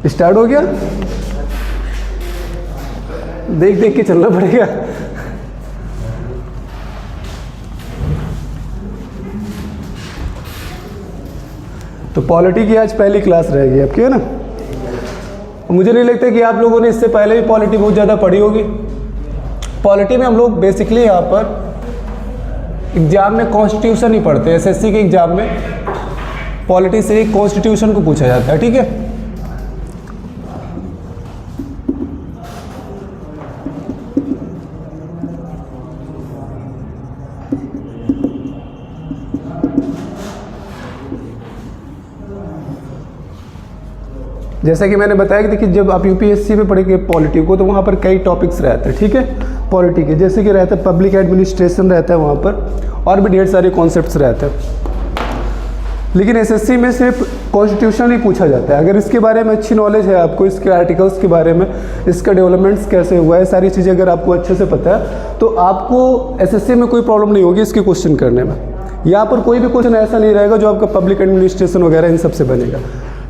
Start हो गया, देख देख के चलना पड़ेगा। तो पॉलिटी की आज पहली क्लास रहेगी आपकी, है ना। मुझे नहीं लगता कि आप लोगों ने इससे पहले भी पॉलिटी बहुत ज़्यादा पढ़ी होगी। पॉलिटी में हम लोग बेसिकली यहाँ पर एग्जाम में कॉन्स्टिट्यूशन ही पढ़ते हैं। एसएससी के एग्जाम में पॉलिटी से ही कॉन्स्टिट्यूशन को पूछा जाता है, ठीक है। जैसा कि मैंने बताया कि देखिए, जब आप यूपीएससी में पढ़ेंगे पॉलिटी को तो वहाँ पर कई टॉपिक्स रहते हैं, ठीक है, पॉलिटी के। जैसे कि रहता है पब्लिक एडमिनिस्ट्रेशन रहता है वहाँ पर, और भी ढेर सारे कॉन्सेप्ट्स रहते हैं। लेकिन एसएससी में सिर्फ कॉन्स्टिट्यूशन ही पूछा जाता है। अगर इसके बारे में अच्छी नॉलेज है आपको, इसके आर्टिकल्स के बारे में, इसका डेवलपमेंट्स कैसे हुआ है, सारी चीज़ें अगर आपको अच्छे से पता है तो आपको एसएससी में कोई प्रॉब्लम नहीं होगी इसके क्वेश्चन करने में। यहाँ पर कोई भी क्वेश्चन ऐसा नहीं रहेगा जो आपका पब्लिक एडमिनिस्ट्रेशन वगैरह इन सब से बनेगा।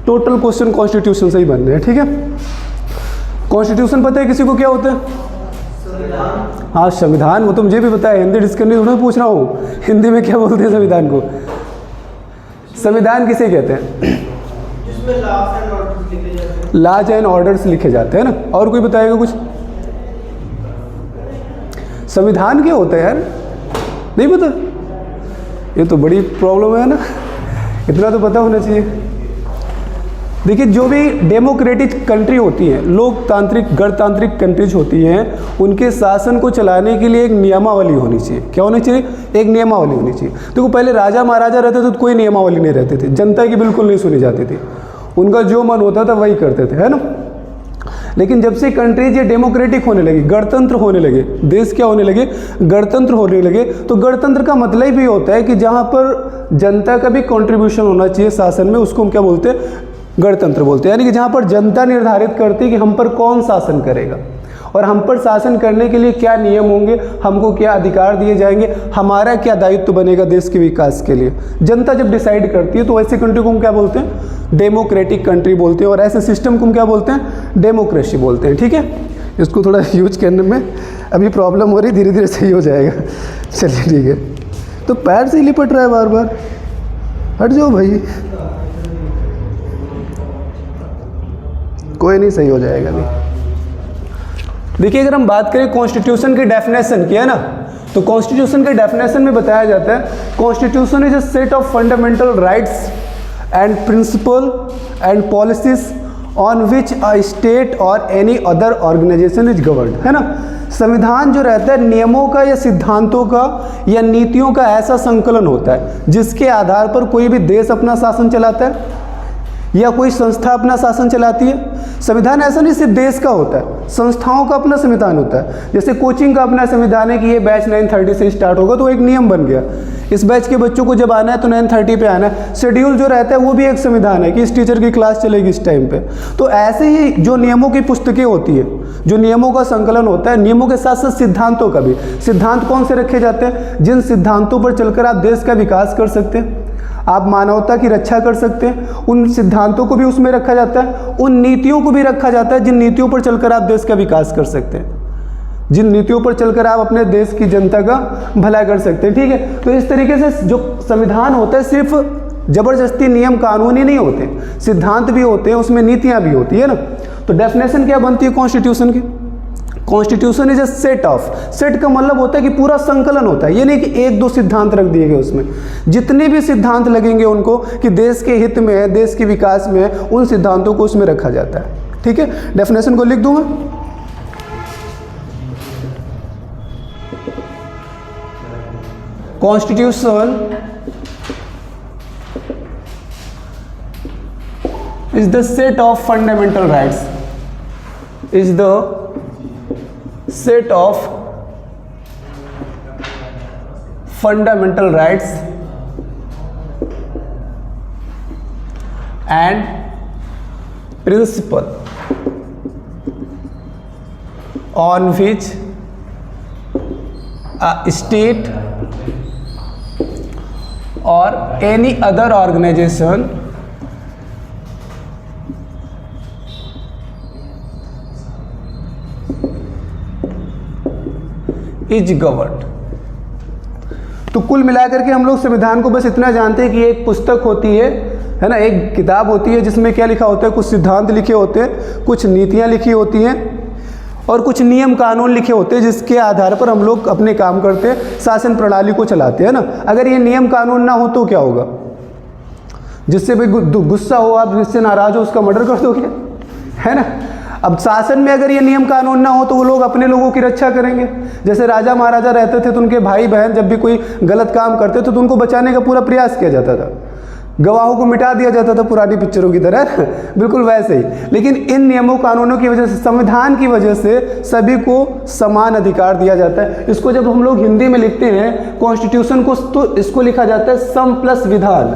टोटल क्वेश्चन कॉन्स्टिट्यूशन से ही बन रहे हैं, ठीक है। कॉन्स्टिट्यूशन पता है किसी को क्या होता है? संविधान। हाँ, संविधान, वो तो मुझे भी पता है, हिंदी डिक्शनरी थोड़ा पूछ रहा हूँ। हिंदी में क्या बोलते हैं संविधान को? संविधान किसे कहते हैं? जिसमें लॉज एंड ऑर्डर्स लिखे जाते हैं। लॉज एंड ऑर्डर्स लिखे जाते हैं ना। और कोई बताएगा कुछ? संविधान क्या होता है यार? नहीं पता? ये तो बड़ी प्रॉब्लम है ना, इतना तो पता होना चाहिए। देखिए, जो भी डेमोक्रेटिक कंट्री होती हैं, लोकतांत्रिक गणतांत्रिक कंट्रीज होती हैं, उनके शासन को चलाने के लिए एक नियमावली होनी चाहिए। क्या होनी चाहिए? एक नियमावली होनी चाहिए। देखो, पहले राजा महाराजा रहते थे तो कोई नियमावली नहीं रहती थी, जनता की बिल्कुल नहीं सुनी जाती थी, उनका जो मन होता था वही करते थे, है ना। लेकिन जब से कंट्रीज ये डेमोक्रेटिक होने लगी, गणतंत्र होने लगे, देश क्या होने लगे? गणतंत्र होने लगे। तो गणतंत्र का मतलब भी होता है कि जहाँ पर जनता का भी कॉन्ट्रीब्यूशन होना चाहिए शासन में, उसको हम क्या बोलते हैं? गणतंत्र बोलते हैं। यानी कि जहाँ पर जनता निर्धारित करती है कि हम पर कौन शासन करेगा और हम पर शासन करने के लिए क्या नियम होंगे, हमको क्या अधिकार दिए जाएंगे, हमारा क्या दायित्व बनेगा देश के विकास के लिए। जनता जब डिसाइड करती है तो ऐसे कंट्री को हम क्या बोलते हैं? डेमोक्रेटिक कंट्री बोलते हैं। और ऐसे सिस्टम को हम क्या बोलते हैं? डेमोक्रेसी बोलते हैं, ठीक है। इसको थोड़ा यूज करने में अभी प्रॉब्लम हो रही, धीरे धीरे सही हो जाएगा। चलिए ठीक है। तो पैर से ही लिपट रहा है बार बार, हट जाओ भाई, कोई नहीं, सही हो जाएगा अभी। देखिए, अगर हम बात करें कॉन्स्टिट्यूशन की डेफिनेशन की, है ना, तो कॉन्स्टिट्यूशन के डेफिनेशन में बताया जाता है constitution is a set of fundamental rights and principle and policies on which a state और any other organisation is governed, है ना। संविधान जो रहता है नियमों का या सिद्धांतों का या नीतियों का ऐसा संकलन होता है जिसके आधार पर कोई भी देश अपना शासन चलाता है या कोई संस्था अपना शासन चलाती है। संविधान ऐसा नहीं सिर्फ देश का होता है, संस्थाओं का अपना संविधान होता है। जैसे कोचिंग का अपना संविधान है कि ये बैच 9:30 से स्टार्ट होगा, तो एक नियम बन गया, इस बैच के बच्चों को जब आना है तो 9:30 पे आना है। शेड्यूल जो रहता है वो भी एक संविधान है कि इस टीचर की क्लास चलेगी इस टाइम पे। तो ऐसे ही जो नियमों की पुस्तकें होती है, जो नियमों का संकलन होता है, नियमों के साथ साथ सिद्धांतों का भी। सिद्धांत कौन से रखे जाते हैं? जिन सिद्धांतों पर चलकर आप देश का विकास कर सकते हैं, आप मानवता की रक्षा कर सकते हैं, उन सिद्धांतों को भी उसमें रखा जाता है। उन नीतियों को भी रखा जाता है जिन नीतियों पर चलकर आप देश का विकास कर सकते हैं, जिन नीतियों पर चलकर आप अपने देश की जनता का भला कर सकते हैं, ठीक है। तो इस तरीके से जो संविधान होता है सिर्फ जबरदस्ती नियम कानून ही नहीं होते, सिद्धांत भी होते हैं, उसमें नीतियाँ भी होती है ना। तो डेफिनेशन क्या बनती है कॉन्स्टिट्यूशन की? Constitution is a set of, set का मतलब होता है कि पूरा संकलन होता है। ये नहीं कि एक दो सिद्धांत रख दिए गए, उसमें जितने भी सिद्धांत लगेंगे उनको कि देश के हित में है, देश के विकास में है, उन सिद्धांतों को उसमें रखा जाता है, ठीक है। डेफिनेशन को लिख दूंगा। Constitution is the set of fundamental rights, is the set of fundamental rights and principle on which a state or any other organization is governed. तो कुल मिलाकर के हम लोग संविधान को बस इतना जानते हैं कि एक पुस्तक होती है ना, एक किताब होती है जिसमें क्या लिखा होता है, कुछ सिद्धांत लिखे होते हैं, कुछ नीतियाँ लिखी होती हैं और कुछ नियम कानून लिखे होते हैं जिसके आधार पर हम लोग अपने काम करते हैं, शासन प्रणाली को चलाते हैं ना। अगर ये नियम कानून ना हो तो क्या होगा, जिससे भी गुस्सा हो आप, जिससे नाराज हो उसका मर्डर कर दोगे, है ना। अब शासन में अगर ये नियम कानून ना हो तो वो लोग अपने लोगों की रक्षा करेंगे। जैसे राजा महाराजा रहते थे तो उनके भाई बहन जब भी कोई गलत काम करते थे तो उनको बचाने का पूरा प्रयास किया जाता था, गवाहों को मिटा दिया जाता था पुरानी पिक्चरों की तरह बिल्कुल वैसे ही। लेकिन इन नियमों कानूनों की वजह से, संविधान की वजह से सभी को समान अधिकार दिया जाता है। इसको जब हम लोग हिंदी में लिखते हैं कॉन्स्टिट्यूशन को, तो इसको लिखा जाता है सम प्लस विधान।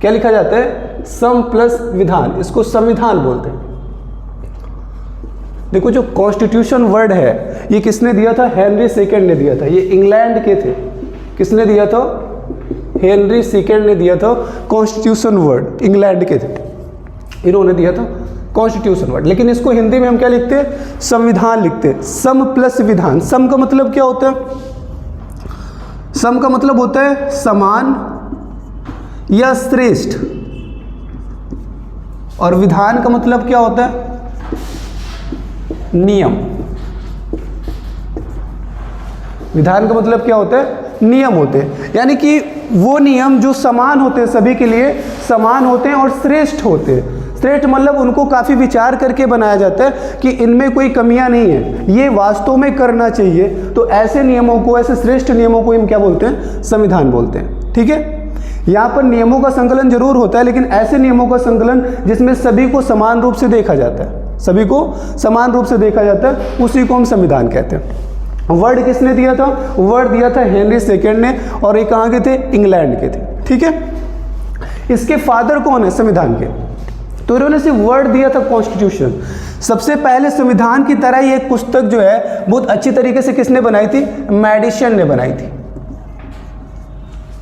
क्या लिखा जाता है, सम प्लस विधान, इसको संविधान बोलते हैं। देखो जो कॉन्स्टिट्यूशन वर्ड है ये किसने दिया था, हेनरी सेकंड ने दिया था। ये इंग्लैंड के थे, किसने दिया था, हेनरी सेकंड ने दिया था कॉन्स्टिट्यूशन वर्ड, इंग्लैंड के थे, इन्होंने दिया था कॉन्स्टिट्यूशन वर्ड। लेकिन इसको हिंदी में हम क्या लिखते हैं, संविधान लिखते हैं। सम प्लस विधान, सम का मतलब क्या होता है, सम का मतलब होता है समान या श्रेष्ठ, और विधान का मतलब क्या होता है, नियम। विधान का मतलब क्या होता है, नियम होते हैं, यानी कि वो नियम जो समान होते हैं, सभी के लिए समान होते हैं और श्रेष्ठ होते हैं। श्रेष्ठ मतलब उनको काफ़ी विचार करके बनाया जाता है कि इनमें कोई कमियां नहीं है, ये वास्तव में करना चाहिए। तो ऐसे नियमों को, ऐसे श्रेष्ठ नियमों को हम क्या बोलते हैं, संविधान बोलते हैं। ठीक है, यहाँ पर नियमों का संकलन जरूर होता है, लेकिन ऐसे नियमों का संकलन जिसमें सभी को समान रूप से देखा जाता है, सभी को समान रूप से देखा जाता है, उसी को हम संविधान कहते हैं। वर्ड किसने दिया था, वर्ड दिया था हेनरी सेकंड ने, और ये कहाँ के थे, इंग्लैंड के थे। ठीक है, इसके फादर कौन है संविधान के, तो इन्होंने सिर्फ वर्ड दिया था कॉन्स्टिट्यूशन। सबसे पहले संविधान की तरह ही एक पुस्तक जो है बहुत अच्छी तरीके से किसने बनाई थी, मेडिसन ने बनाई थी।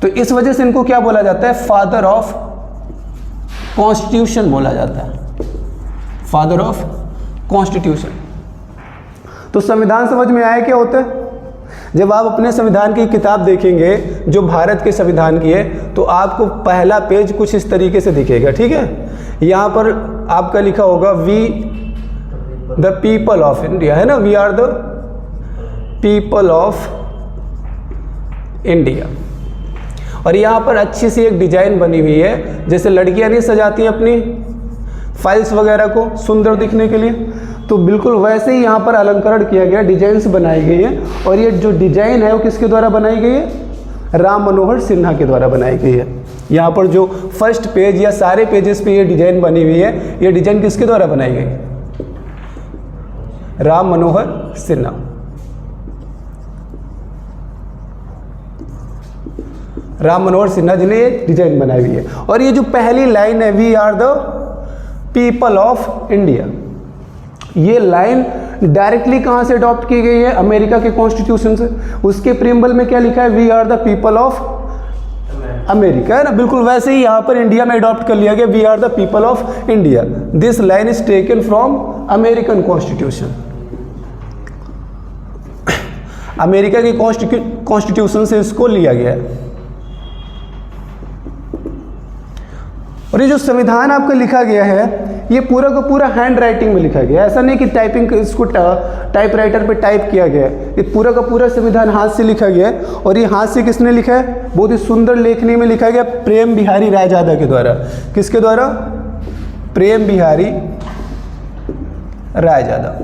तो इस वजह से इनको क्या बोला जाता है, फादर ऑफ कॉन्स्टिट्यूशन बोला जाता है, फादर ऑफ कॉन्स्टिट्यूशन। तो संविधान समझ में आया क्या होता है। जब आप अपने संविधान की किताब देखेंगे जो भारत के संविधान की है, तो आपको पहला पेज कुछ इस तरीके से दिखेगा। ठीक है, यहाँ पर आपका लिखा होगा we the people of India, है ना, we are the people of India. और यहाँ पर अच्छी सी एक डिजाइन बनी हुई है, जैसे लड़कियाँ नहीं सजाती हैं अपनी फाइल्स वगैरह को सुंदर दिखने के लिए, तो बिल्कुल वैसे ही यहाँ पर अलंकरण किया गया, डिजाइन्स बनाई गई है। और ये जो डिजाइन है वो किसके द्वारा बनाई गई है, राम मनोहर सिन्हा के द्वारा बनाई गई है। यहाँ पर जो फर्स्ट पेज या सारे पेजेस पे ये डिजाइन बनी हुई है, ये डिजाइन किसके द्वारा बनाई गई, राम मनोहर सिन्हा। राम मनोहर सिन्हा जी ने ये डिजाइन बनाई हुई है। और ये जो पहली लाइन है, we are the people of India, ये लाइन डायरेक्टली कहाँ से अडॉप्ट की गई है, अमेरिका के कॉन्स्टिट्यूशन से। उसके प्रीएम्बल में क्या लिखा है, we are the people of America, है ना। बिल्कुल वैसे ही यहाँ पर इंडिया में अडॉप्ट कर लिया गया, we are the people of India. This line is taken from American constitution, America के कॉन्स्टिट्यूशन से इसको लिया गया है। और ये जो संविधान आपका लिखा गया है, ये पूरा का पूरा हैंड राइटिंग में लिखा गया है। ऐसा नहीं कि टाइपिंग, इसको टाइपराइटर पे टाइप किया गया है। ये पूरा का पूरा संविधान हाथ से लिखा गया है। और ये हाथ से किसने लिखा है, बहुत ही सुंदर लेखनी में लिखा गया, प्रेम बिहारी रायजादा के द्वारा। किसके द्वारा, प्रेम बिहारी रायजादा।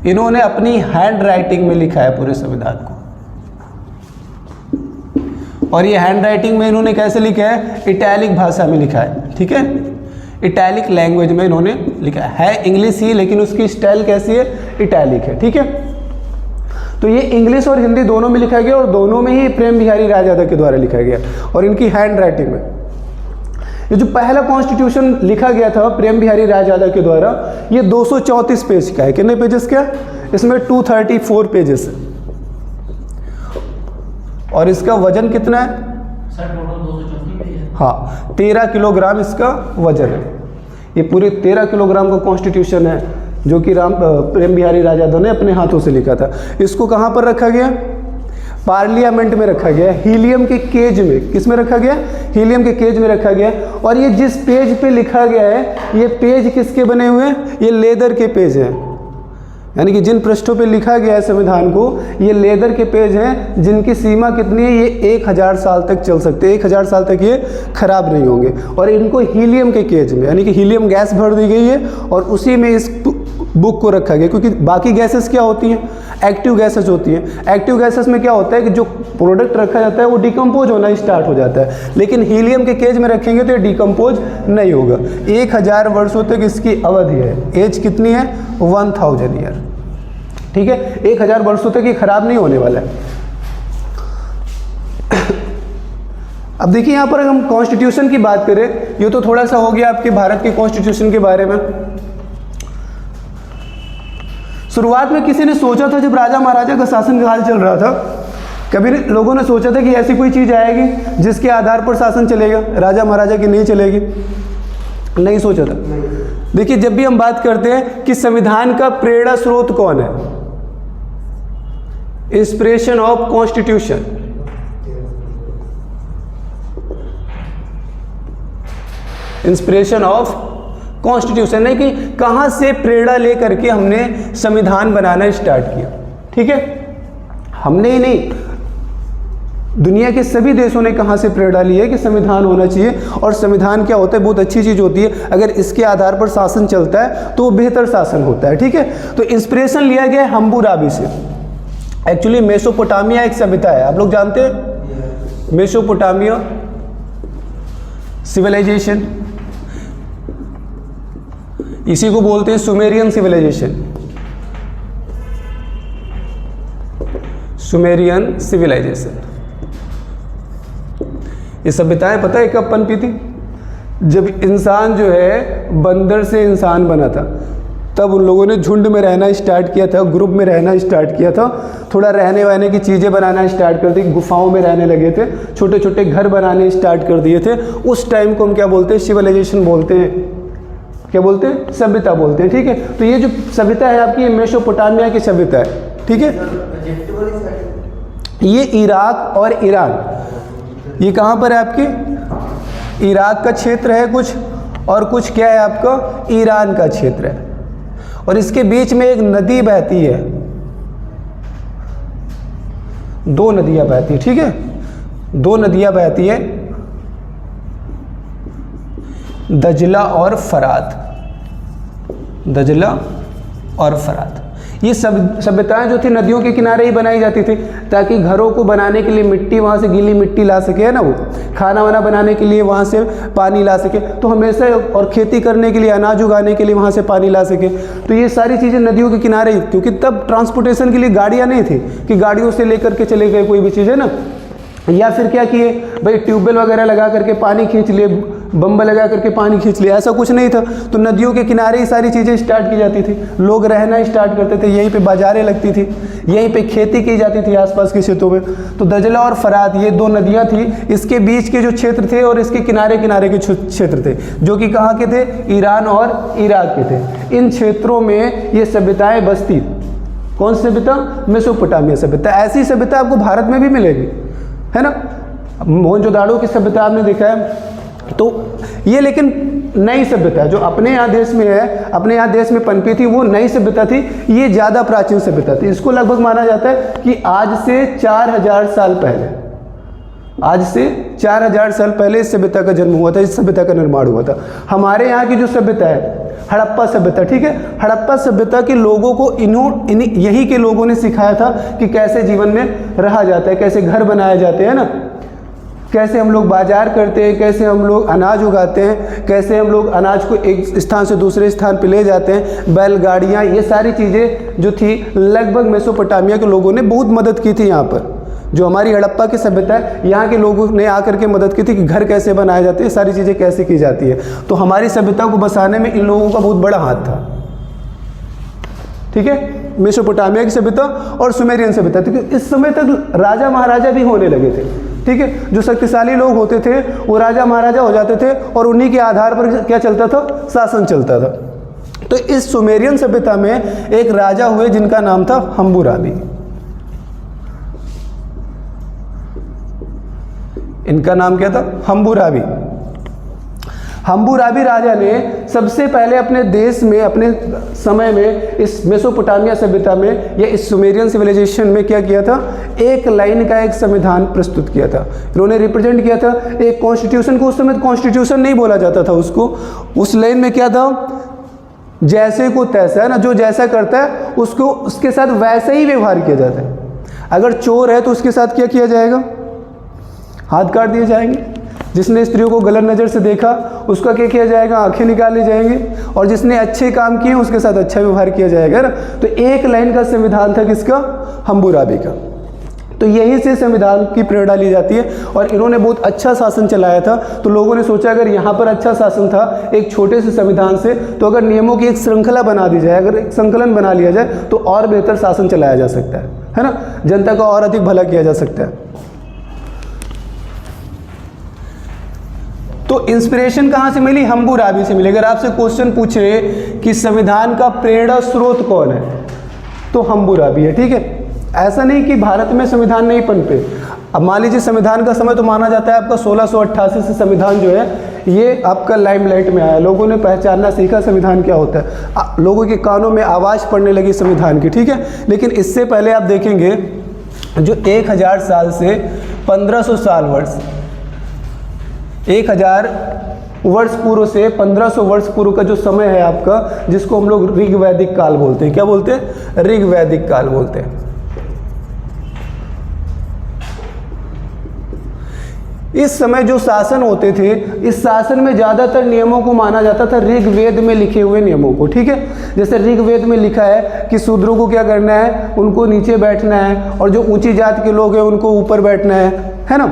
इन्होंने अपनी हैंड राइटिंग में लिखा है पूरे संविधान को। और ये हैंड राइटिंग में इन्होंने कैसे लिखा है, इटैलिक भाषा में लिखा है। ठीक है, इटैलिक लैंग्वेज में इन्होंने लिखा है इंग्लिश ही, लेकिन उसकी स्टाइल कैसी है, इटैलिक है। ठीक है, तो ये इंग्लिश और हिंदी दोनों में लिखा गया, और दोनों में ही प्रेम बिहारी रायजादा के द्वारा लिखा गया, और इनकी हैंड राइटिंग में। ये जो पहला कॉन्स्टिट्यूशन लिखा गया था प्रेम बिहारी रायजादा के द्वारा, ये 234 पेज का है। कितने पेजेस का, इसमें 234 पेजेस है। और इसका वजन कितना है, सर टोटल 234 पेज है। हाँ, 13 किलोग्राम इसका वजन है। ये पूरे 13 किलोग्राम का कॉन्स्टिट्यूशन है। जो कि प्रेम बिहारी राजाधव ने अपने हाथों से लिखा था। इसको कहाँ पर रखा गया? पार्लियामेंट में रखा गया, हीलियम के केज में। किस में रखा गया? हीलियम के केज में रखा गया। और ये जिस पेज पे लिखा गया है, ये पेज किसके बने हुए हैं? ये लेदर के पेज हैं। यानी कि जिन पृष्ठों पे लिखा गया है संविधान को, ये लेदर के पेज हैं, जिनकी सीमा कितनी है? ये 1000 साल तक चल सकते हैं, 1000 साल तक ये खराब नहीं होंगे। और इनको हीलियम के केज में, यानी कि हीलियम गैस भर दी गई है और उसी में इस बुक को रखा गया। क्योंकि बाकी गैसेस क्या होती हैं? एक्टिव गैसेस होती हैं। एक्टिव गैसेस में क्या होता है कि जो प्रोडक्ट रखा जाता है वो डिकम्पोज होना स्टार्ट हो जाता है, लेकिन हीलियम के केज में रखेंगे तो ये डिकम्पोज नहीं होगा। 1000 वर्षों तक इसकी अवधि है। एज कितनी है? 1000 ईयर। ठीक है, 1000 वर्षों तक ये खराब नहीं होने वाला है। अब देखिए यहाँ पर हम कॉन्स्टिट्यूशन की बात करें, ये तो थोड़ा सा हो गया आपके भारत के कॉन्स्टिट्यूशन के बारे में। शुरुआत में किसी ने सोचा था, जब राजा महाराजा का शासन काल चल रहा था, कभी लोगों ने सोचा था कि ऐसी कोई चीज़ आएगी जिसके आधार पर शासन चलेगा, राजा महाराजा की नहीं चलेगी? नहीं सोचा था। देखिए, जब भी हम बात करते हैं कि संविधान का प्रेरणा स्रोत कौन है, inspiration of constitution, inspiration of constitution, नहीं कि कहां से प्रेरणा लेकर के हमने संविधान बनाना स्टार्ट किया। ठीक है, हमने ही नहीं, दुनिया के सभी देशों ने कहां से प्रेरणा ली है कि संविधान होना चाहिए। और संविधान क्या होता है? बहुत अच्छी चीज़ होती है। अगर इसके आधार पर शासन चलता है तो वो बेहतर शासन होता है। ठीक है, तो इंस्पिरेशन लिया गया है हम्बुराबी से। एक्चुअली मेसोपोटामिया एक सभ्यता है, आप लोग जानते हैं मेसोपोटामिया सिविलाइजेशन, इसी को बोलते हैं सुमेरियन सिविलाइजेशन। सुमेरियन सिविलाइजेशन, ये सभ्यताएं पता है कब पनपी थी? जब इंसान जो है बंदर से इंसान बना था, तब उन लोगों ने झुंड में रहना स्टार्ट किया था, ग्रुप में रहना स्टार्ट किया था, थोड़ा रहने वहने की चीज़ें बनाना स्टार्ट कर दी, गुफाओं में रहने लगे थे, छोटे छोटे घर बनाने स्टार्ट कर दिए थे। उस टाइम को हम क्या बोलते हैं? सिविलाइजेशन बोलते हैं। क्या बोलते हैं? सभ्यता बोलते हैं। ठीक है, तो ये जो सभ्यता है आपकी, मेसोपोटामिया की सभ्यता है। ठीक है, ये इराक और ईरान, ये कहाँ पर है आपकी? इराक का क्षेत्र है कुछ, और कुछ क्या है आपका? ईरान का क्षेत्र है। और इसके बीच में एक नदी बहती है, 2 नदियां बहती है। ठीक है, 2 नदियां बहती है, दजला और फरात, दजला और फरात। ये सभ्यताएं जो थी नदियों के किनारे ही बनाई जाती थी, ताकि घरों को बनाने के लिए मिट्टी वहाँ से गीली मिट्टी ला सके, है ना, वो खाना वाना बनाने के लिए वहाँ से पानी ला सके, तो हमेशा, और खेती करने के लिए, अनाज उगाने के लिए वहाँ से पानी ला सके। तो ये सारी चीज़ें नदियों के किनारे ही, क्योंकि तब ट्रांसपोर्टेशन के लिए गाड़ियाँ नहीं थी कि गाड़ियों से लेकर के चले गए कोई भी चीज़, है ना। या फिर क्या किए भाई, ट्यूबवेल वगैरह लगा करके पानी खींच लिए, बम्ब लगा करके पानी खींच लिया, ऐसा कुछ नहीं था। तो नदियों के किनारे ही सारी चीज़ें स्टार्ट की जाती थी, लोग रहना स्टार्ट करते थे, यहीं पे बाजारें लगती थी, यहीं पे खेती की जाती थी आसपास के क्षेत्रों में। तो दजला और फरात ये 2 नदियाँ थी, इसके बीच के जो क्षेत्र थे और इसके किनारे किनारे के क्षेत्र थे, जो कि कहाँ के थे? ईरान और इराक के थे। इन क्षेत्रों में ये सभ्यताएँ बसती। कौन सी सभ्यता? मेसोपोटामिया सभ्यता। ऐसी सभ्यता आपको भारत में भी मिलेगी, है ना। मोहनजोदाड़ो की सभ्यता आपने देखा है। तो ये लेकिन नई सभ्यता जो अपने यहाँ देश में है, अपने यहाँ देश में पनपी थी, वो नई सभ्यता थी। ये ज़्यादा प्राचीन सभ्यता थी। इसको लगभग माना जाता है कि आज से 4000 साल पहले, आज से 4000 साल पहले इस सभ्यता का जन्म हुआ था, इस सभ्यता का निर्माण हुआ था। हमारे यहाँ की जो सभ्यता है, हड़प्पा सभ्यता, ठीक है, हड़प्पा सभ्यता के लोगों को यही के लोगों ने सिखाया था कि कैसे जीवन में रहा जाता है, कैसे घर बनाए जाते हैं ना, कैसे हम लोग बाजार करते हैं, कैसे हम लोग अनाज उगाते हैं, कैसे हम लोग अनाज को एक स्थान से दूसरे स्थान पे ले जाते हैं, बैलगाड़ियाँ, ये सारी चीज़ें जो थी लगभग मेसोपोटामिया के लोगों ने बहुत मदद की थी। यहाँ पर जो हमारी हड़प्पा की सभ्यता है, यहाँ के लोगों ने आकर के मदद की थी कि घर कैसे बनाए जाते हैं, सारी चीज़ें कैसे की जाती है। तो हमारी सभ्यता को बसाने में इन लोगों का बहुत बड़ा हाथ था। ठीक है, मेसोपोटामिया की सभ्यता और सुमेरियन सभ्यता। क्योंकि इस समय तक राजा महाराजा भी होने लगे थे। ठीक है, जो शक्तिशाली लोग होते थे वो राजा महाराजा हो जाते थे और उन्हीं के आधार पर क्या चलता था? शासन चलता था। तो इस सुमेरियन सभ्यता में एक राजा हुए जिनका नाम था हम्मुराबी। इनका नाम क्या था? हम्मुराबी। हम्मुराबी राजा ने सबसे पहले अपने देश में, अपने समय में, इस मेसोपोटामिया सभ्यता में या इस सुमेरियन सिविलाइजेशन में क्या किया था? एक लाइन का एक संविधान प्रस्तुत किया था। इन्होंने रिप्रेजेंट किया था एक कॉन्स्टिट्यूशन को। उस समय कॉन्स्टिट्यूशन नहीं बोला जाता था उसको। उस लाइन में क्या था? जैसे को तैसा, है ना, जो जैसा करता है उसको उसके साथ वैसा ही व्यवहार किया जाता है। अगर चोर है तो उसके साथ क्या किया जाएगा? हाथ काट दिए जाएंगे। जिसने स्त्रियों को गलत नज़र से देखा उसका क्या किया जाएगा? आंखें निकाली जाएंगी। और जिसने अच्छे काम किए उसके साथ अच्छा व्यवहार किया जाएगा ना। तो एक लाइन का संविधान था किसका? हम्मुराबी का। तो यहीं से संविधान की प्रेरणा ली जाती है। और इन्होंने बहुत अच्छा शासन चलाया था। तो लोगों ने सोचा अगर यहाँ पर अच्छा शासन था एक छोटे से संविधान से, तो अगर नियमों की एक श्रृंखला बना दी जाए, अगर एक संकलन बना लिया जाए तो और बेहतर शासन चलाया जा सकता है ना, जनता का और अधिक भला किया जा सकता है। तो इंस्पिरेशन कहाँ से मिली? हम्मुराबी से मिली। अगर आपसे क्वेश्चन पूछे कि संविधान का प्रेरणा स्रोत कौन है, तो हम्मुराबी है। ठीक है, ऐसा नहीं कि भारत में संविधान नहीं पनपे। अब मान लीजिए संविधान का समय तो माना जाता है आपका 1688 से संविधान जो है ये आपका लाइमलाइट में आया। लोगों ने पहचानना सीखा संविधान क्या होता है, लोगों के कानों में आवाज़ पड़ने लगी संविधान की। ठीक है, लेकिन इससे पहले आप देखेंगे जो 1000 साल से 1500 साल वर्ष, 1000 वर्ष पूर्व से 1500 वर्ष पूर्व का जो समय है आपका, जिसको हम लोग ऋग वैदिक काल बोलते हैं। क्या बोलते हैं? ऋग वैदिक काल बोलते हैं। इस समय जो शासन होते थे, इस शासन में ज़्यादातर नियमों को माना जाता था ऋग्वेद में लिखे हुए नियमों को। ठीक है, जैसे ऋग्वेद में लिखा है कि शूद्रों को क्या करना है? उनको नीचे बैठना है, और जो ऊंची जात के लोग हैं उनको ऊपर बैठना है ना।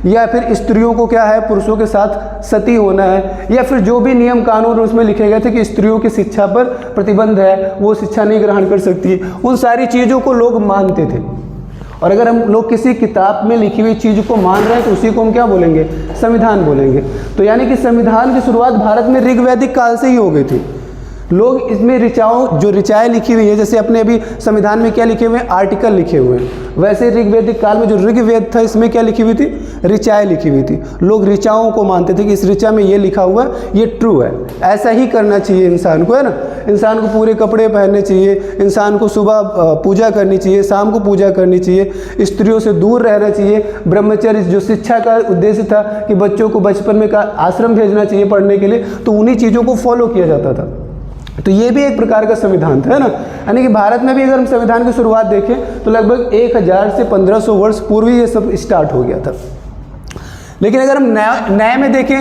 या फिर स्त्रियों को क्या है? पुरुषों के साथ सती होना है। या फिर जो भी नियम कानून उसमें लिखे गए थे कि स्त्रियों की शिक्षा पर प्रतिबंध है, वो शिक्षा नहीं ग्रहण कर सकती। उन सारी चीज़ों को लोग मानते थे। और अगर हम लोग किसी किताब में लिखी हुई चीज़ को मान रहे हैं तो उसी को हम क्या बोलेंगे? संविधान बोलेंगे। तो यानी कि संविधान की शुरुआत भारत में ऋग्वैदिक काल से ही हो गई थी। लोग इसमें ऋचाओं, जो ऋचाएँ लिखी हुई है, जैसे अपने अभी संविधान में क्या लिखे हुए हैं? आर्टिकल लिखे हुए हैं। वैसे ऋग्वैदिक काल में जो ऋग्वेद था इसमें क्या लिखी हुई थी? ऋचाएँ लिखी हुई थी। लोग ऋचाओं को मानते थे कि इस ऋचा में ये लिखा हुआ है, ये ट्रू है, ऐसा ही करना चाहिए इंसान को, है ना। इंसान को पूरे कपड़े पहनने चाहिए, इंसान को सुबह पूजा करनी चाहिए, शाम को पूजा करनी चाहिए, स्त्रियों से दूर रहना चाहिए, ब्रह्मचर्य जो शिक्षा का उद्देश्य था कि बच्चों को बचपन में आश्रम भेजना चाहिए पढ़ने के लिए, तो उन्हीं चीज़ों को फॉलो किया जाता था। तो ये भी एक प्रकार का संविधान था, है ना। यानी कि भारत में भी अगर हम संविधान की शुरुआत देखें तो लगभग 1000 से 1500 वर्ष पूर्व ये सब स्टार्ट हो गया था। लेकिन अगर हम नए में देखें